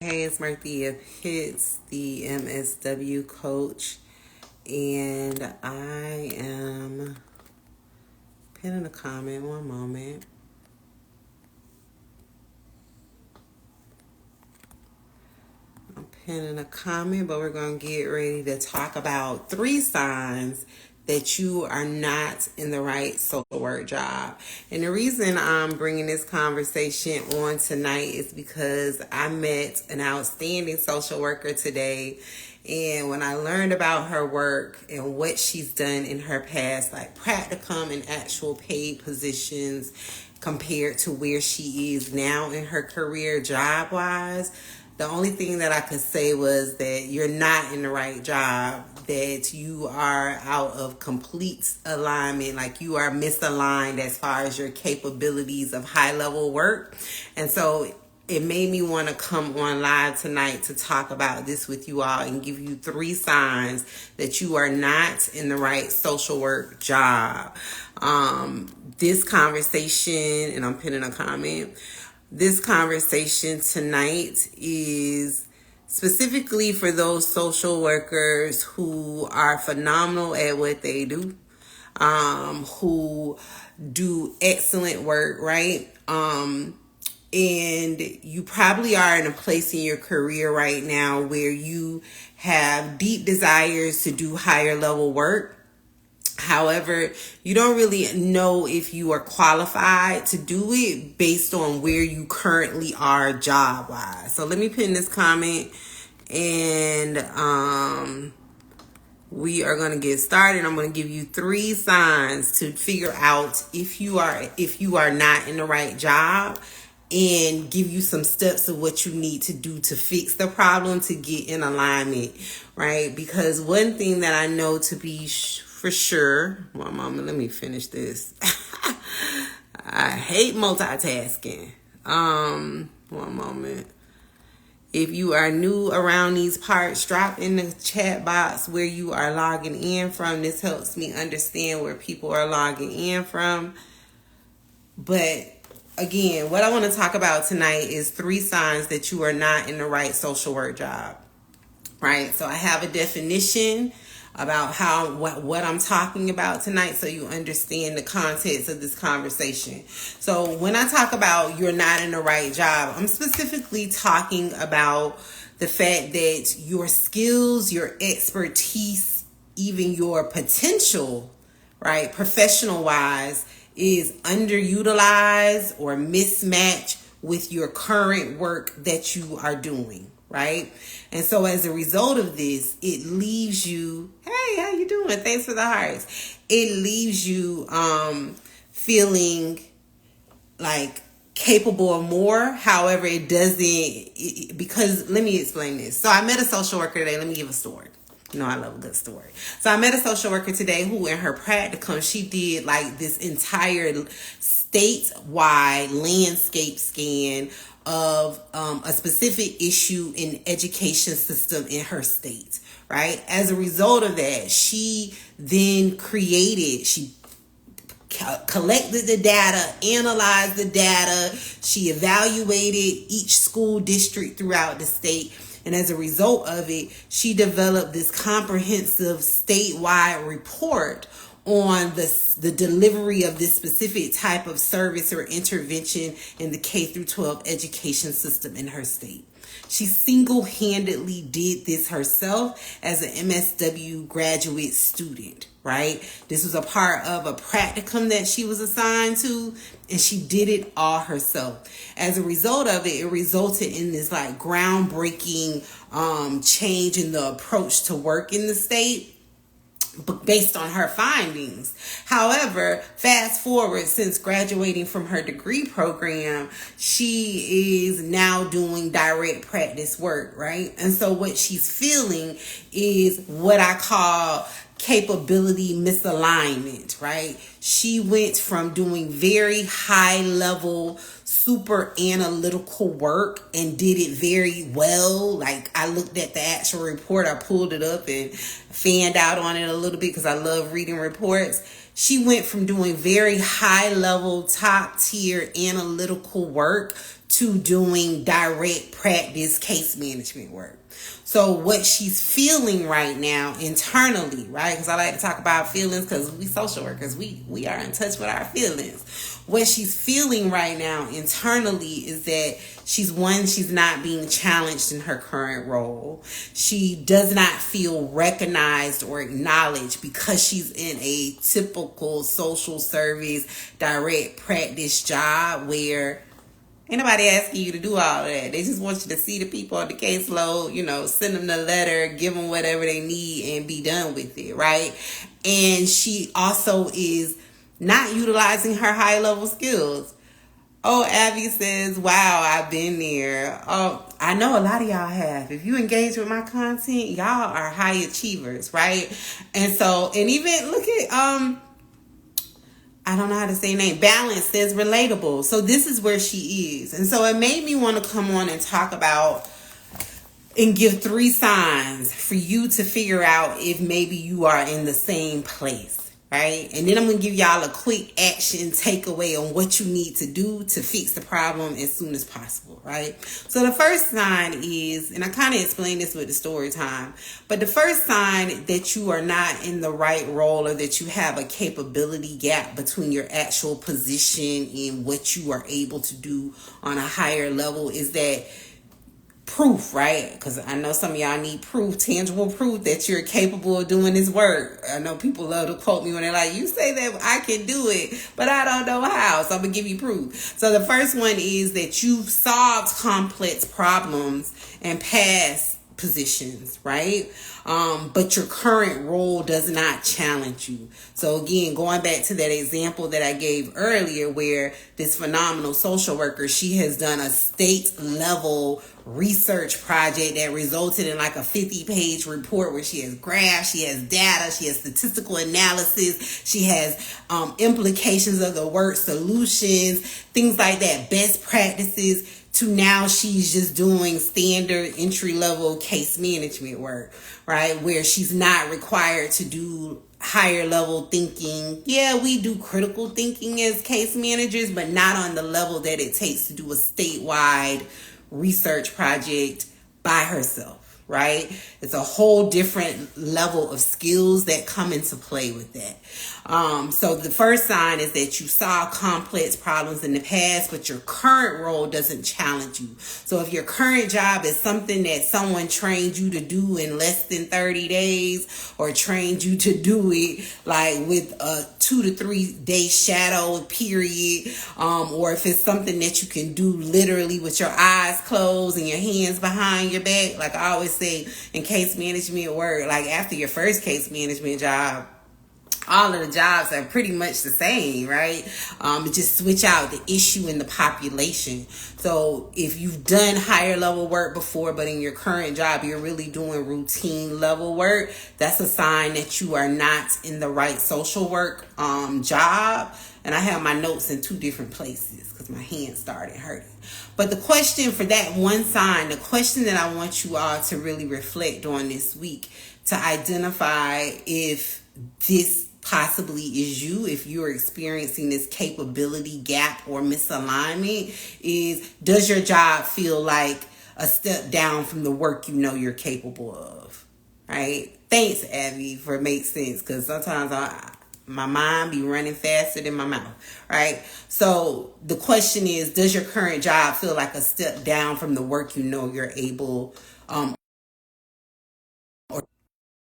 Hey, it's Marthea Pitts, the MSW coach, and I am pinning a comment. One moment. I'm pinning a comment, but we're going to get ready to talk about 3 signs that you are not in the right social work job. And the reason I'm bringing this conversation on tonight is because I met an outstanding social worker today. And when I learned about her work and what she's done in her past, like practicum and actual paid positions compared to where she is now in her career job-wise, the only thing that I could say was that you're not in the right job, that you are out of complete alignment, like you are misaligned as far as your capabilities of high level work. And so it made me want to come on live tonight to talk about this with you all and give you 3 signs that you are not in the right social work job. This conversation, and I'm pinning a comment, this conversation tonight is specifically for those social workers who are phenomenal at what they do, who do excellent work, right? And you probably are in a place in your career right now where you have deep desires to do higher level work. However, you don't really know if you are qualified to do it based on where you currently are job-wise. So let me pin this comment, and we are going to get started. I'm going to give you 3 signs to figure out if you are not in the right job, and give you some steps of what you need to do to fix the problem, to get in alignment, right? Because one thing that I know to be for sure, one moment, let me finish this. I hate multitasking. One moment. If you are new around these parts, drop in the chat box where you are logging in from. This helps me understand where people are logging in from. But again, what I want to talk about tonight is 3 signs that you are not in the right social work job, right? So I have a definition about what I'm talking about tonight, so you understand the context of this conversation. So when I talk about you're not in the right job, I'm specifically talking about the fact that your skills, your expertise, even your potential, right, professional wise, is underutilized or mismatched with your current work that you are doing, right? And so as a result of this, it leaves you, hey, how you doing? Thanks for the hearts. It leaves you feeling like capable of more. However, it doesn't, because let me explain this. So I met a social worker today. Let me give a story. You know, I love a good story. So I met a social worker today who in her practicum, she did like this entire statewide landscape scan of a specific issue in education system in her state, right? As a result of that, she then she collected the data, analyzed the data, she evaluated each school district throughout the state. And as a result of it, she developed this comprehensive statewide report on the delivery of this specific type of service or intervention in the K through 12 education system in her state. She single-handedly did this herself as an MSW graduate student, right? This was a part of a practicum that she was assigned to, and she did it all herself. As a result of it, it resulted in this like groundbreaking change in the approach to work in the state, based on her findings. However, fast forward, since graduating from her degree program, she is now doing direct practice work, right? And so what she's feeling is what I call capability misalignment, right? She went from doing very high level, super analytical work and did it very well. Like I looked at the actual report, I pulled it up and fanned out on it a little bit because I love reading reports. She went from doing very high level, top tier analytical work to doing direct practice case management work. So what she's feeling right now internally, right? Because I like to talk about feelings because we social workers, we are in touch with our feelings. What she's feeling right now internally is that she's not being challenged in her current role. She does not feel recognized or acknowledged because she's in a typical social service direct practice job where ain't nobody asking you to do all of that. They just want you to see the people on the caseload, send them the letter, give them whatever they need, and be done with it, right? And she also is not utilizing her high level skills. Oh, Abby says, wow, I've been there. Oh, I know a lot of y'all have. If you engage with my content, y'all are high achievers, right? And so, and even look at, I don't know how to say name. Balance says relatable. So this is where she is. And so it made me want to come on and talk about and give 3 signs for you to figure out if maybe you are in the same place. Right? And then I'm going to give y'all a quick action takeaway on what you need to do to fix the problem as soon as possible. Right? So the first sign is, and I kind of explained this with the story time, but the first sign that you are not in the right role or that you have a capability gap between your actual position and what you are able to do on a higher level is that proof, right? Because I know some of y'all need proof, tangible proof that you're capable of doing this work. I know people love to quote me when they're like, you say that I can do it, but I don't know how. So I'm going to give you proof. So the first one is that you've solved complex problems in past positions, right? But your current role does not challenge you. So again, going back to that example that I gave earlier where this phenomenal social worker, she has done a state level research project that resulted in like a 50-page report where she has graphs, she has data, she has statistical analysis, she has implications of the work, solutions, things like that, best practices, to now she's just doing standard entry-level case management work, right? Where she's not required to do higher level thinking. Yeah, we do critical thinking as case managers, but not on the level that it takes to do a statewide research project by herself, right? It's a whole different level of skills that come into play with that. So the first sign is that you saw complex problems in the past, but your current role doesn't challenge you. So if your current job is something that someone trained you to do in less than 30 days or trained you to do it like with a 2 to 3 day shadow period, or if it's something that you can do literally with your eyes closed and your hands behind your back, like I always say in case management work, like after your first case management job, all of the jobs are pretty much the same, right? Just switch out the issue in the population. So if you've done higher level work before, but in your current job, you're really doing routine level work, that's a sign that you are not in the right social work job. And I have my notes in 2 different places because my hand started hurting. But the question for that one sign, the question that I want you all to really reflect on this week to identify if this possibly is you, if you're experiencing this capability gap or misalignment, is does your job feel like a step down from the work you know you're capable of, right? Thanks, Abby, for it makes sense, because sometimes my mind be running faster than my mouth, right? So the question is, does your current job feel like a step down from the work you know you're able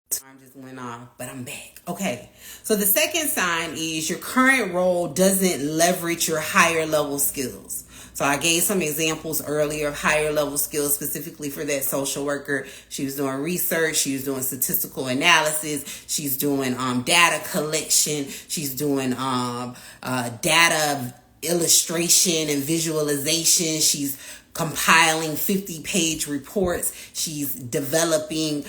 Time just went off, but I'm back. Okay. So the second sign is your current role doesn't leverage your higher level skills. So I gave some examples earlier of higher level skills specifically for that social worker. She was doing research. She was doing statistical analysis. She's doing data collection. She's doing data illustration and visualization. She's compiling 50-page reports. She's developing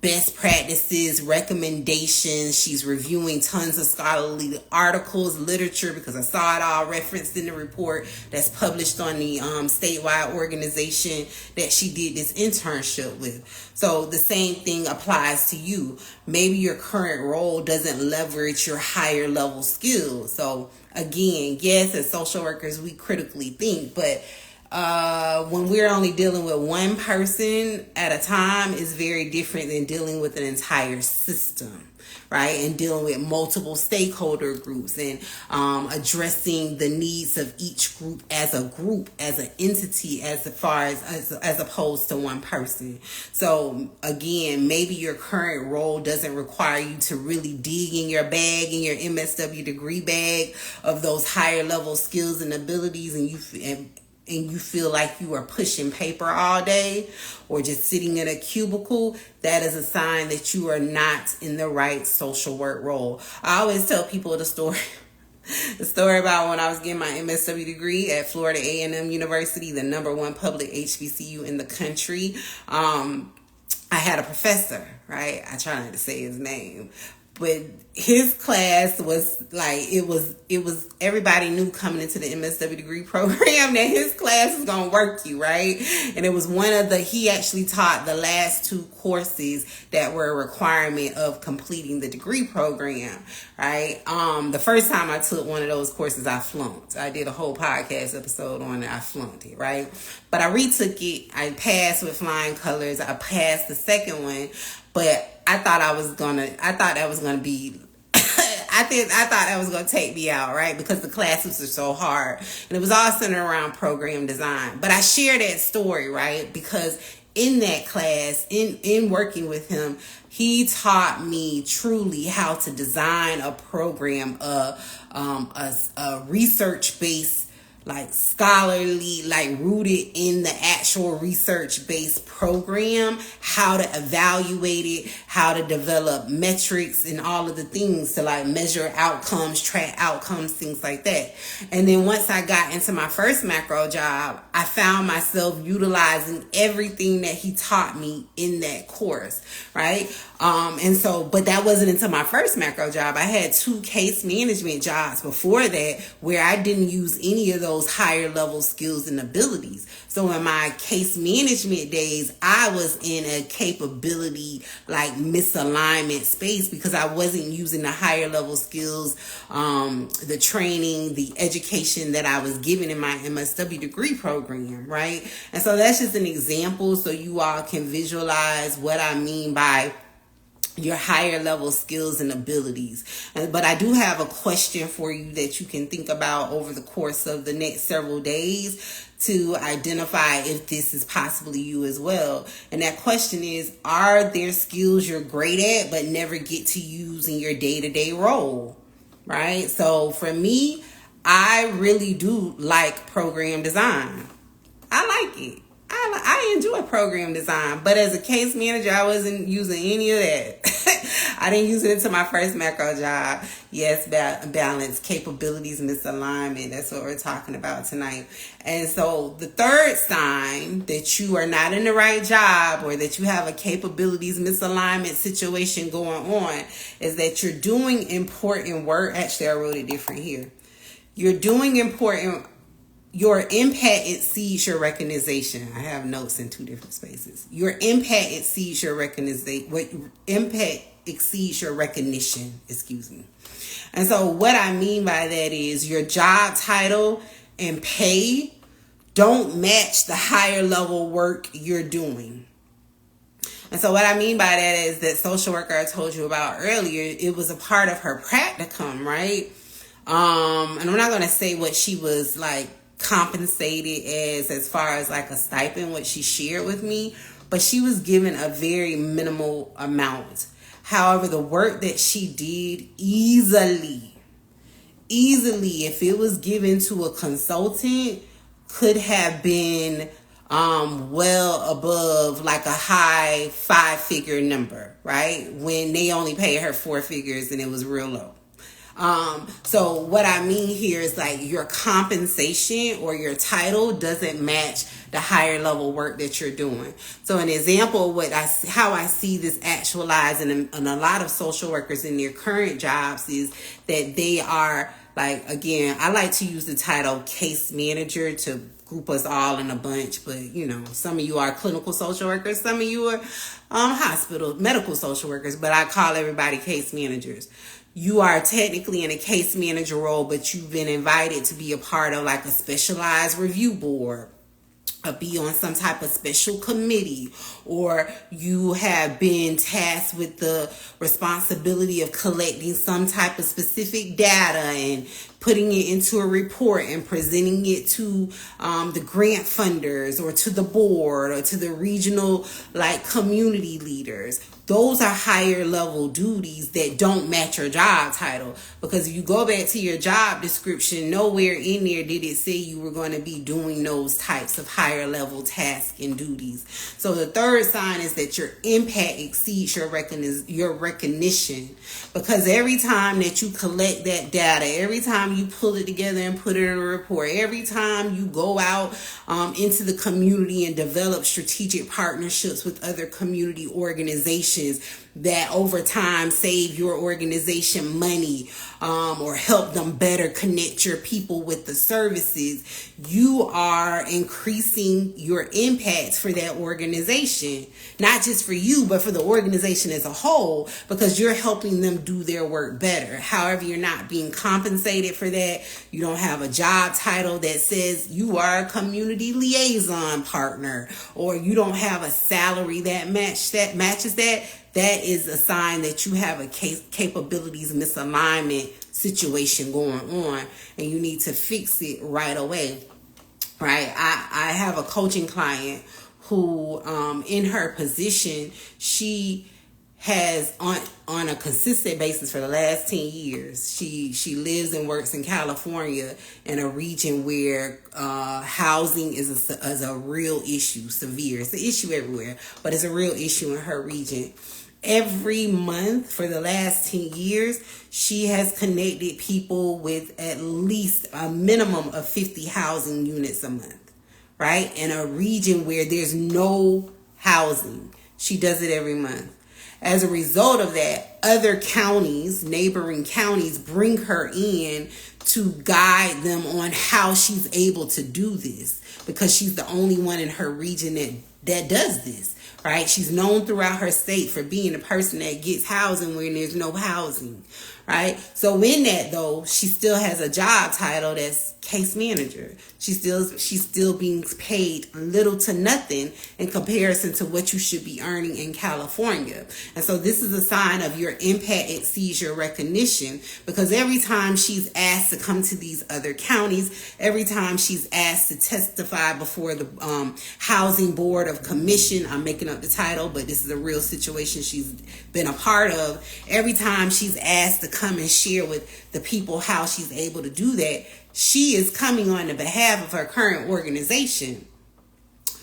best practices, recommendations. She's reviewing tons of scholarly articles, literature, because I saw it all referenced in the report that's published on the statewide organization that she did this internship with. So the same thing applies to you. Maybe your current role doesn't leverage your higher level skills. So again, yes, as social workers, we critically think, but when we're only dealing with one person at a time is very different than dealing with an entire system, right? And dealing with multiple stakeholder groups and addressing the needs of each group, as an entity, as opposed to one person. So again, maybe your current role doesn't require you to really dig in your bag, in your MSW degree bag of those higher level skills and abilities, and you feel like you are pushing paper all day or just sitting in a cubicle, that is a sign that you are not in the right social work role. I always tell people the story about when I was getting my MSW degree at Florida A&M University, the #1 public HBCU in the country. I had a professor, right? I try not to say his name, but his class was like, it was everybody knew coming into the MSW degree program that his class is going to work you, right? And it was he actually taught the last 2 courses that were a requirement of completing the degree program, right? The first time I took one of those courses, I flunked. I did a whole podcast episode on it. I flunked it, right? But I retook it. I passed with flying colors. I passed the second one, but I thought that was gonna take me out, right? Because the classes are so hard. And it was all centered around program design. But I share that story, right? Because in that class, in working with him, he taught me truly how to design a program, a research-based, like scholarly, like rooted in the actual research-based program, how to evaluate it, how to develop metrics and all of the things to like measure outcomes, track outcomes, things like that. And then once I got into my first macro job, I found myself utilizing everything that he taught me in that course, right? But that wasn't until my first macro job. I had 2 case management jobs before that where I didn't use any of those higher level skills and abilities. So in my case management days, I was in a capability like misalignment space because I wasn't using the higher level skills, the training, the education that I was given in my MSW degree program, right? And so that's just an example so you all can visualize what I mean by your higher level skills and abilities. But I do have a question for you that you can think about over the course of the next several days to identify if this is possibly you as well. And that question is, are there skills you're great at but never get to use in your day-to-day role? Right? So for me, I really do like program design. I like it. I enjoy program design, but as a case manager, I wasn't using any of that. I didn't use it until my first macro job. Yes, balance, capabilities, misalignment. That's what we're talking about tonight. And so the third sign that you are not in the right job or that you have a capabilities misalignment situation going on is that you're doing important work. Actually, I wrote it different here. You're doing important. Your impact exceeds your recognition. I have notes in 2 different spaces. Your impact exceeds your impact exceeds your recognition. Excuse me. And so what I mean by that is your job title and pay don't match the higher level work you're doing. And so what I mean by that is that social worker I told you about earlier, it was a part of her practicum, right? And I'm not going to say what she was like compensated as far as like a stipend, what she shared with me, but she was given a very minimal amount. However, the work that she did easily, if it was given to a consultant, could have been well above like a high 5-figure number, right? When they only paid her 4 figures and it was real low. So what I mean here is like your compensation or your title doesn't match the higher level work that you're doing. So an example of how I see this actualizing in a lot of social workers in their current jobs is that they are like, again, I like to use the title case manager to group us all in a bunch, but some of you are clinical social workers, some of you are hospital medical social workers, but I call everybody case managers. You are technically in a case manager role, but you've been invited to be a part of like a specialized review board, or be on some type of special committee, or you have been tasked with the responsibility of collecting some type of specific data and putting it into a report and presenting it to the grant funders or to the board or to the regional like community leaders. Those are higher level duties that don't match your job title, because if you go back to your job description, nowhere in there did it say you were going to be doing those types of higher level tasks and duties. So the third sign is that your impact exceeds your recognition, because every time that you collect that data, every time you pull it together and put it in a report, every time you go out into the community and develop strategic partnerships with other community organizations that over time save your organization money or help them better connect your people with the services, you are increasing your impact for that organization, not just for you, but for the organization as a whole, because you're helping them do their work better. However, you're not being compensated for that. You don't have a job title that says you are a community liaison partner, or you don't have a salary that matches that. That is a sign that you have a capabilities misalignment situation going on, and you need to fix it right away. Right? I have a coaching client who, in her position, she has on a consistent basis for the last 10 years. She lives and works in California, in a region where housing is a real issue, severe. It's an issue everywhere, but it's a real issue in her region. Every month for the last 10 years, she has connected people with at least a minimum of 50 housing units a month, right? In a region where there's no housing. She does it every month. As a result of that, other counties, neighboring counties, bring her in to guide them on how she's able to do this, because she's the only one in her region that does this, right? She's known throughout her state for being the person that gets housing when there's no housing, right? So in that, though, she still has a job title that's case manager. She's still being paid little to nothing in comparison to what you should be earning in California. And so this is a sign of your impact exceeds your recognition, because every time she's asked to come to these other counties, every time she's asked to testify before the Housing Board of Commission, I'm making up the title, but this is a real situation she's been a part of. Every time she's asked to come and share with the people how she's able to do that, she is coming on the behalf of her current organization.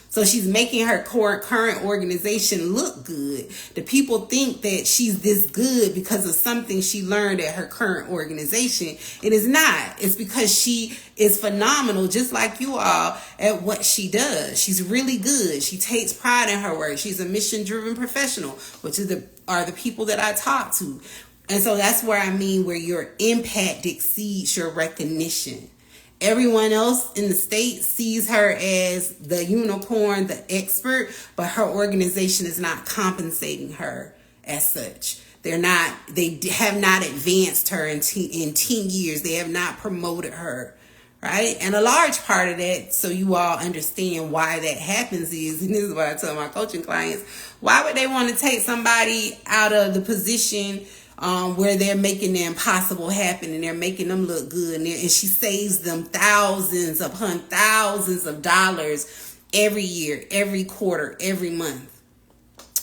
So she's making her current organization look good. The people think that she's this good because of something she learned at her current organization. It is not. It's because she is phenomenal, just like you all, at what she does. She's really good. She takes pride in her work. She's a mission-driven professional, which are the people that I talk to. And so that's where I mean where your impact exceeds your recognition. Everyone else in the state sees her as the unicorn, the expert, but her organization is not compensating her as such. They have not advanced her in 10 years. They have not promoted her, right? And a large part of that, so you all understand why that happens, is, and this is what I tell my coaching clients, why would they want to take somebody out of the position where they're making the impossible happen and they're making them look good, and she saves them thousands upon thousands of dollars every year, every quarter, every month.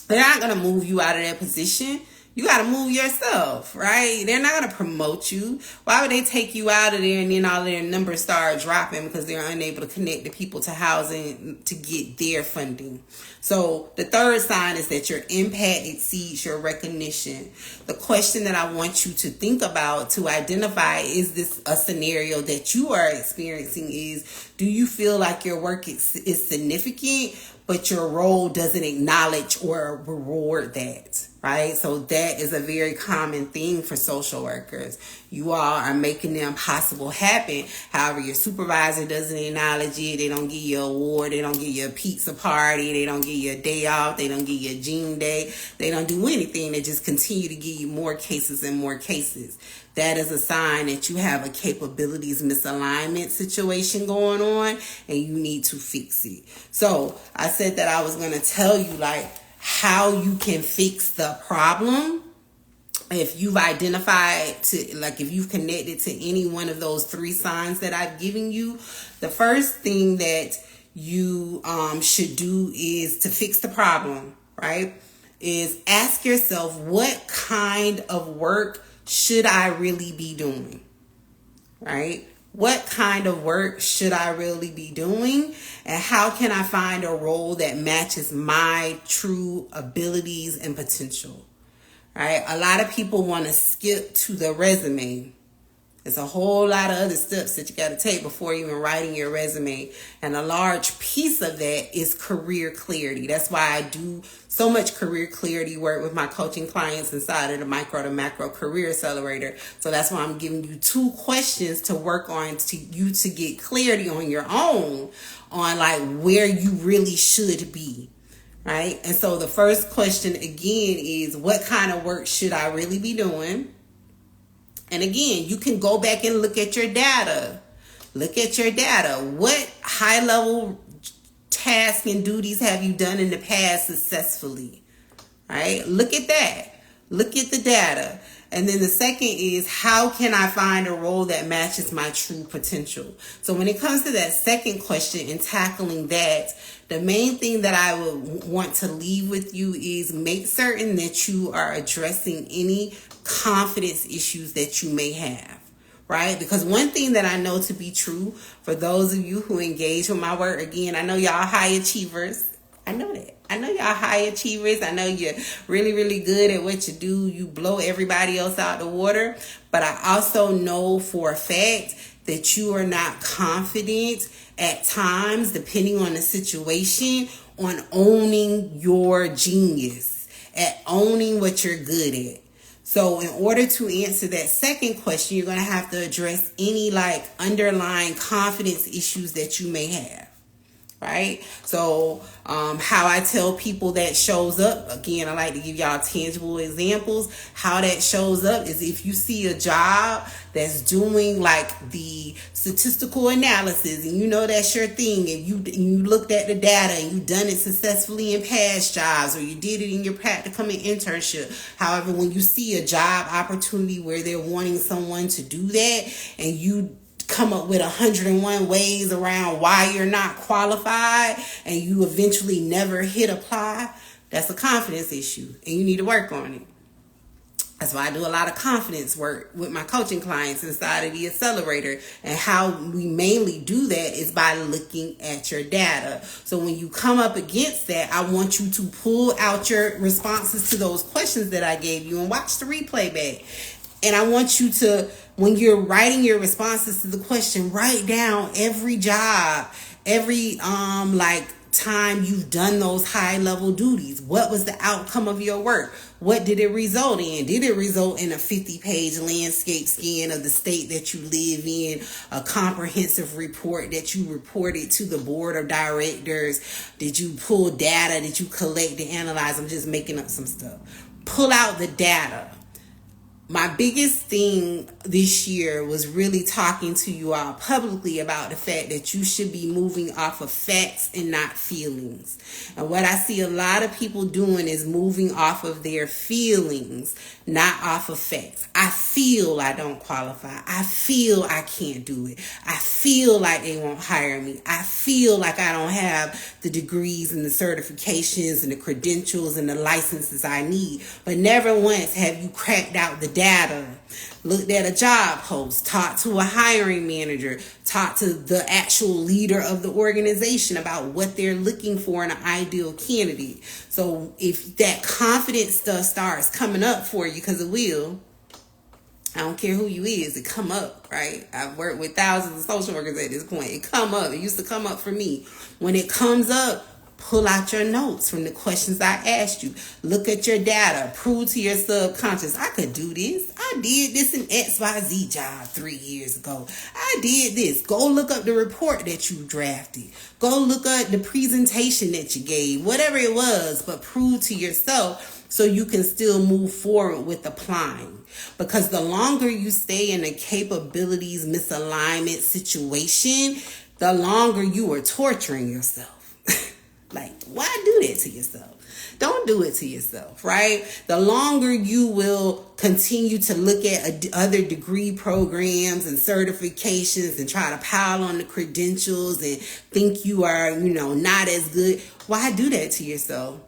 They're not going to move you out of that position. You got to move yourself, right? They're not going to promote you. Why would they take you out of there and then all their numbers start dropping because they're unable to connect the people to housing to get their funding? So the third sign is that your impact exceeds your recognition. The question that I want you to think about to identify, is this a scenario that you are experiencing, is, do you feel like your work is significant, but your role doesn't acknowledge or reward that, right? So that is a very common thing for social workers. You all are making the impossible happen. However, your supervisor doesn't acknowledge it. They don't give you an award. They don't give you a pizza party. They don't give you a day off. They don't give you a gene day. They don't do anything. They just continue to give you more cases and more cases. That is a sign that you have a capabilities misalignment situation going on and you need to fix it. So I said that I was going to tell you like how you can fix the problem. If you've identified to, like, if you've connected to any one of those three signs that I've given you, the first thing that you should do is to fix the problem, right? Is ask yourself, what kind of work should I really be doing, right? What kind of work should I really be doing? And how can I find a role that matches my true abilities and potential, right? A lot of people want to skip to the resume. There's a whole lot of other steps that you got to take before even writing your resume. And a large piece of that is career clarity. That's why I do so much career clarity work with my coaching clients inside of the Micro to Macro Career Accelerator. So that's why I'm giving you 2 questions to work on to get clarity on your own on like where you really should be. Right? And so the first question again is, what kind of work should I really be doing? And again, you can go back and look at your data. Look at your data. What high-level tasks and duties have you done in the past successfully? Right? Look at that. Look at the data. And then the second is, how can I find a role that matches my true potential? So when it comes to that second question and tackling that, the main thing that I would want to leave with you is make certain that you are addressing any confidence issues that you may have, right? Because one thing that I know to be true for those of you who engage with my work, again, I know y'all high achievers. I know that. I know y'all high achievers. I know you're really, really good at what you do. You blow everybody else out the water. But I also know for a fact that you are not confident at times, depending on the situation, on owning your genius, at owning what you're good at. So in order to answer that second question, you're going to have to address any like underlying confidence issues that you may have. Right? So how I tell people that shows up, again, I like to give y'all tangible examples. How that shows up is if you see a job that's doing like the statistical analysis and you know that's your thing, and you looked at the data and you've done it successfully in past jobs, or you did it in your practicum and internship. However, when you see a job opportunity where they're wanting someone to do that and you come up with 101 ways around why you're not qualified and you eventually never hit apply, that's a confidence issue and you need to work on it. That's why I do a lot of confidence work with my coaching clients inside of the accelerator. And how we mainly do that is by looking at your data. So when you come up against that, I want you to pull out your responses to those questions that I gave you and watch the replay back. And I want you to, when you're writing your responses to the question, write down every job, every time you've done those high level duties. What was the outcome of your work? What did it result in? Did it result in a 50-page landscape scan of the state that you live in, a comprehensive report that you reported to the board of directors? Did you pull data? Did you collect and analyze? I'm just making up some stuff. Pull out the data. my biggest thing this year was really talking to you all publicly about the fact that you should be moving off of facts and not feelings. And what I see a lot of people doing is moving off of their feelings, not off of facts. I feel I don't qualify. I feel I can't do it. I feel like they won't hire me. I feel like I don't have the degrees and the certifications and the credentials and the licenses I need. But never once have you cracked out the data, looked at a job post, talked to a hiring manager, talked to the actual leader of the organization about what they're looking for in an ideal candidate. So if that confidence stuff starts coming up for you, because it will, I don't care who you is, it come up, right? I've worked with thousands of social workers at this point. It come up. It used to come up for me. When it comes up, pull out your notes from the questions I asked you. Look at your data. Prove to your subconscious, I could do this. I did this in XYZ job 3 years ago. I did this. Go look up the report that you drafted. Go look up the presentation that you gave. Whatever it was, but prove to yourself so you can still move forward with applying. Because the longer you stay in a capabilities misalignment situation, the longer you are torturing yourself. Like, why do that to yourself? Don't do it to yourself, right? The longer you will continue to look at other degree programs and certifications and try to pile on the credentials and think you are, not as good. Why do that to yourself?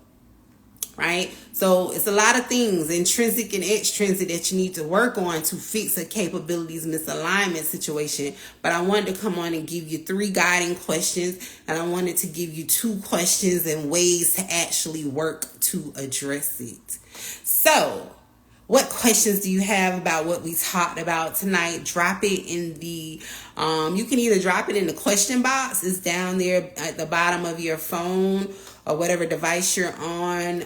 Right? So it's a lot of things, intrinsic and extrinsic, that you need to work on to fix a capabilities misalignment situation. But I wanted to come on and give you 3 guiding questions, and I wanted to give you 2 questions and ways to actually work to address it. So, what questions do you have about what we talked about tonight? Drop it in the, you can either drop it in the question box. It's down there at the bottom of your phone or whatever device you're on,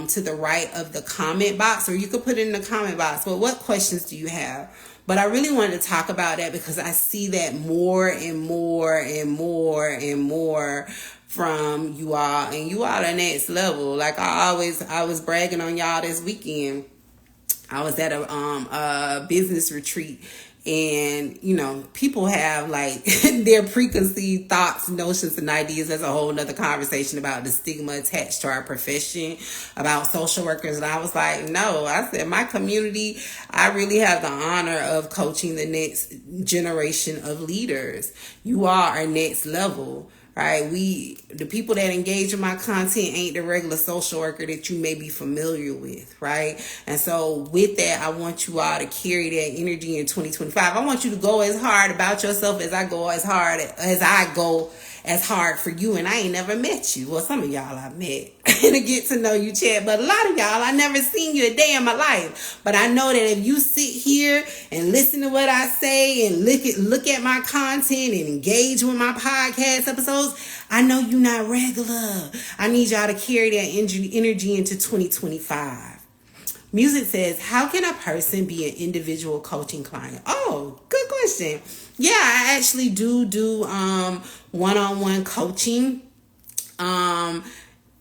to the right of the comment box, or you could put it in the comment box. But what questions do you have? But I really wanted to talk about that because I see that more and more and more and more from you all, and you all are next level. Like I was bragging on y'all this weekend. I was at a business retreat, and people have like their preconceived thoughts, notions, and ideas. That's a whole nother conversation about the stigma attached to our profession, about social workers. And I was like, no, I said, my community, I really have the honor of coaching the next generation of leaders. You all are next level. Right? The people that engage in my content ain't the regular social worker that you may be familiar with, right? And so with that, I want you all to carry that energy in 2025. I want you to go as hard about yourself as I go as hard for you. And I ain't never met you. Well, some of y'all I've met and to get to know you, chat. But a lot of y'all, I never seen you a day in my life. But I know that if you sit here and listen to what I say and look at my content and engage with my podcast episodes, I know you're not regular. I need y'all to carry that energy into 2025. Music says, how can a person be an individual coaching client? Oh, good question. Yeah, I actually do one-on-one coaching.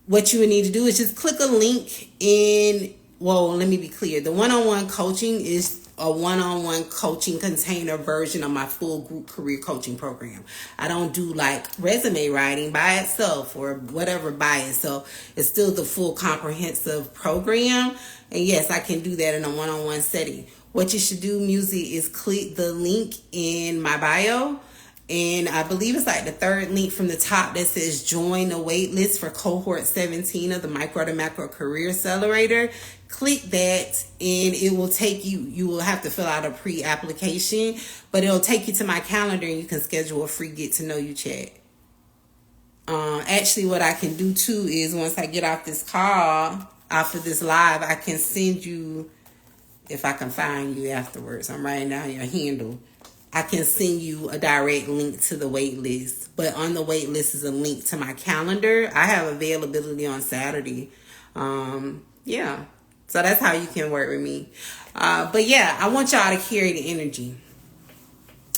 What you would need to do is just click a link in, let me be clear. The one-on-one coaching is a one-on-one coaching container version of my full group career coaching program. I don't do like resume writing by itself or whatever by itself. It's still the full comprehensive program. And yes, I can do that in a one-on-one setting. What you should do, music, is click the link in my bio. And I believe it's like the 3rd link from the top that says join the wait list for cohort 17 of the Micro to Macro Career Accelerator. Click that and it will take you will have to fill out a pre-application, but it'll take you to my calendar and you can schedule a free get to know you chat. Actually, what I can do too is once I get off this call, after this live, I can send you, if I can find you afterwards, I'm writing down your handle. I can send you a direct link to the wait list. But on the wait list is a link to my calendar. I have availability on Saturday. Yeah. So that's how you can work with me. But yeah, I want y'all to carry the energy.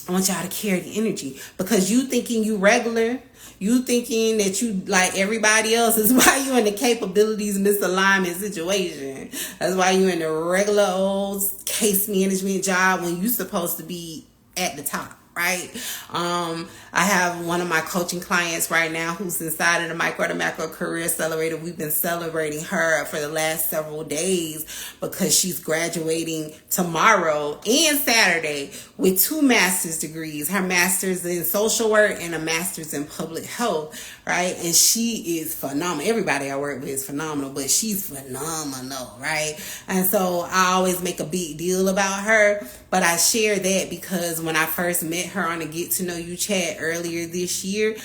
I want y'all to carry the energy, because you thinking you regular, you thinking that you like everybody else, is why you in the capabilities misalignment situation. That's why you in the regular old case management job when you supposed to be at the top. Right. I have one of my coaching clients right now who's inside of the micro to macro career accelerator. We've been celebrating her for the last several days because she's graduating tomorrow and Saturday with 2 master's degrees, her master's in social work and a master's in public health. Right. And she is phenomenal. Everybody I work with is phenomenal, but she's phenomenal. Right. And so I always make a big deal about her, but I share that because when I first met her on a get to know you chat earlier this year,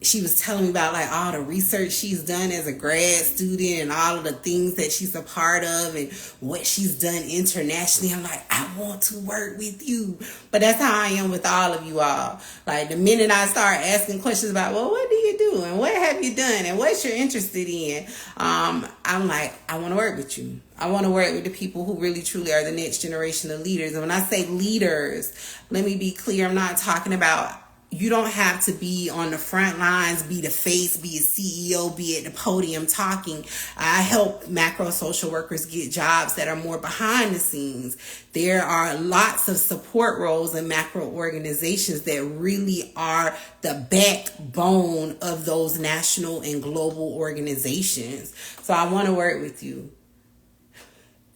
she was telling me about like all the research she's done as a grad student and all of the things that she's a part of and what she's done internationally. I'm like, I want to work with you. But that's how I am with all of you all. Like the minute I start asking questions about, well, what do you do and what have you done and what you're interested in, I'm like, I want to work with you. I want to work with the people who really truly are the next generation of leaders. And when I say leaders, let me be clear, I'm not talking about, you don't have to be on the front lines, be the face, be a CEO, be at the podium talking. I help macro social workers get jobs that are more behind the scenes. There are lots of support roles in macro organizations that really are the backbone of those national and global organizations. So I want to work with you.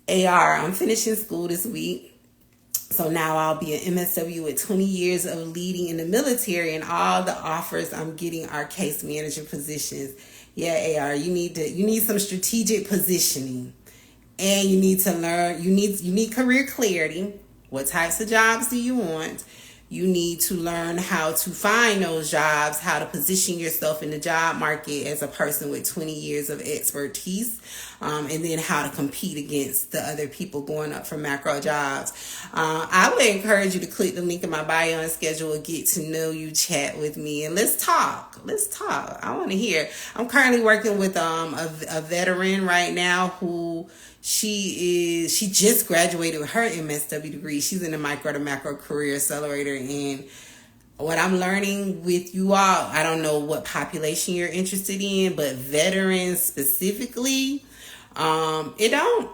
AR, I'm finishing school this week. So now I'll be an MSW with 20 years of leading in the military, and all the offers I'm getting are case manager positions. Yeah, AR, you need some strategic positioning, and you need to learn, you need career clarity. What types of jobs do you want? You need to learn how to find those jobs, how to position yourself in the job market as a person with 20 years of expertise, and then how to compete against the other people going up for macro jobs. I would encourage you to click the link in my bio and schedule a get to know you chat with me, and let's talk. I want to hear. I'm currently working with a veteran right now who she just graduated with her MSW degree. She's in the micro to macro career accelerator, and what I'm learning with you all, I don't know what population you're interested in, but veterans specifically, it don't.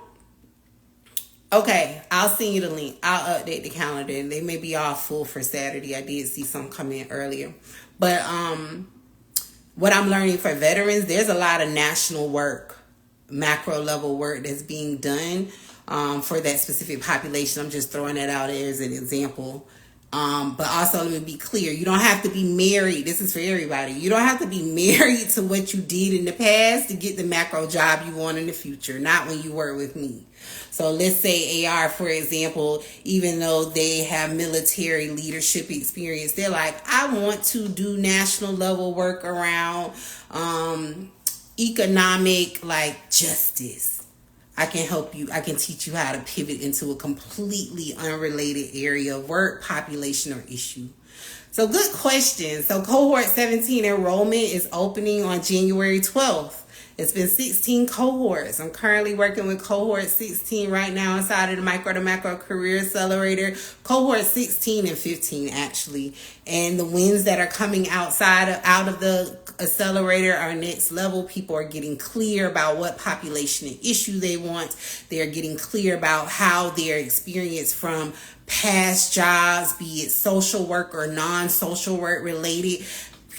Okay, I'll send you the link. I'll update the calendar, and they may be all full for Saturday. I did see some come in earlier, but what I'm learning for veterans, there's a lot of national work, macro level work that's being done for that specific population. I'm just throwing that out as an example. But also, let me be clear, you don't have to be married. This is for everybody. You don't have to be married to what you did in the past to get the macro job you want in the future. Not when you work with me. So let's say AR, for example, even though they have military leadership experience, they're like, I want to do national level work around economic like justice. I can help you. I can teach you how to pivot into a completely unrelated area of work, population, or issue. So good question. So cohort 17 enrollment is opening on January 12th. It's been 16 cohorts. I'm currently working with cohort 16 right now inside of the micro to macro career accelerator. Cohort 16 and 15 actually. And the wins that are coming out of the accelerator are next level. People are getting clear about what population and issue they want. They're getting clear about how their experience from past jobs, be it social work or non-social work related,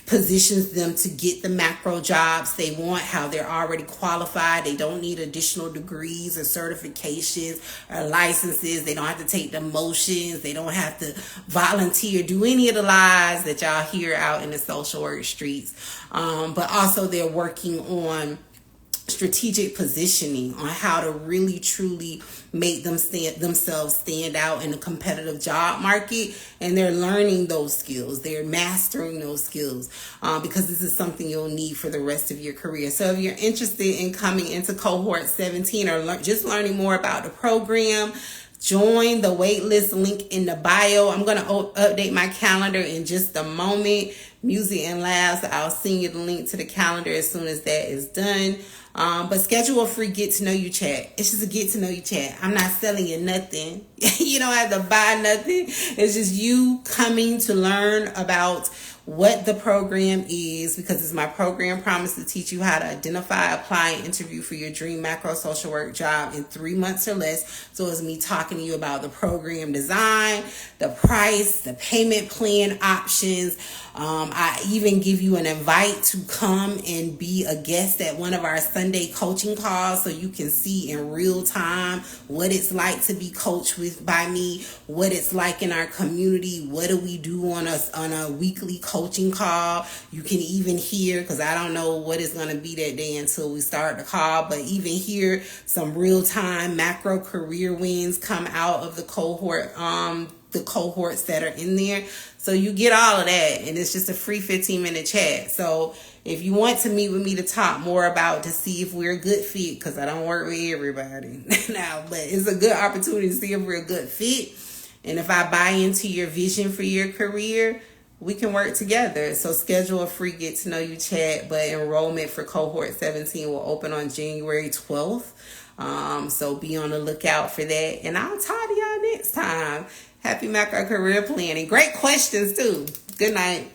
positions them to get the macro jobs they want, how they're already qualified. They don't need additional degrees or certifications or licenses. They don't have to take the motions. They don't have to volunteer, do any of the lies that y'all hear out in the social work streets. But also they're working on strategic positioning on how to really truly make themselves stand out in a competitive job market, and they're learning those skills, they're mastering those skills, because this is something you'll need for the rest of your career. So if you're interested in coming into cohort 17 or just learning more about the program, join the waitlist link in the bio. I'm going to update my calendar in just a moment. music and laughs. I'll send you the link to the calendar as soon as that is done. But schedule a free get to know you chat. It's just a get to know you chat. I'm not selling you nothing. You don't have to buy nothing. It's just you coming to learn about what the program is, because it's my program promise to teach you how to identify, apply, and interview for your dream macro social work job in 3 months or less. So it's me talking to you about the program design, the price, the payment plan options. I even give you an invite to come and be a guest at one of our Sunday coaching calls, so you can see in real time what it's like to be coached by me, what it's like in our community, what do we do on a weekly coaching call. You can even hear, because I don't know what it's going to be that day until we start the call, but even hear some real-time macro career wins come out of the cohorts that are in there. So you get all of that, and it's just a free 15-minute chat. So if you want to meet with me to talk more about, to see if we're a good fit, because I don't work with everybody now, but it's a good opportunity to see if we're a good fit. And if I buy into your vision for your career, we can work together. So schedule a free get to know you chat, but enrollment for cohort 17 will open on January 12th. So be on the lookout for that. And I'll talk to y'all next time. Happy macro career planning. Great questions too. Good night.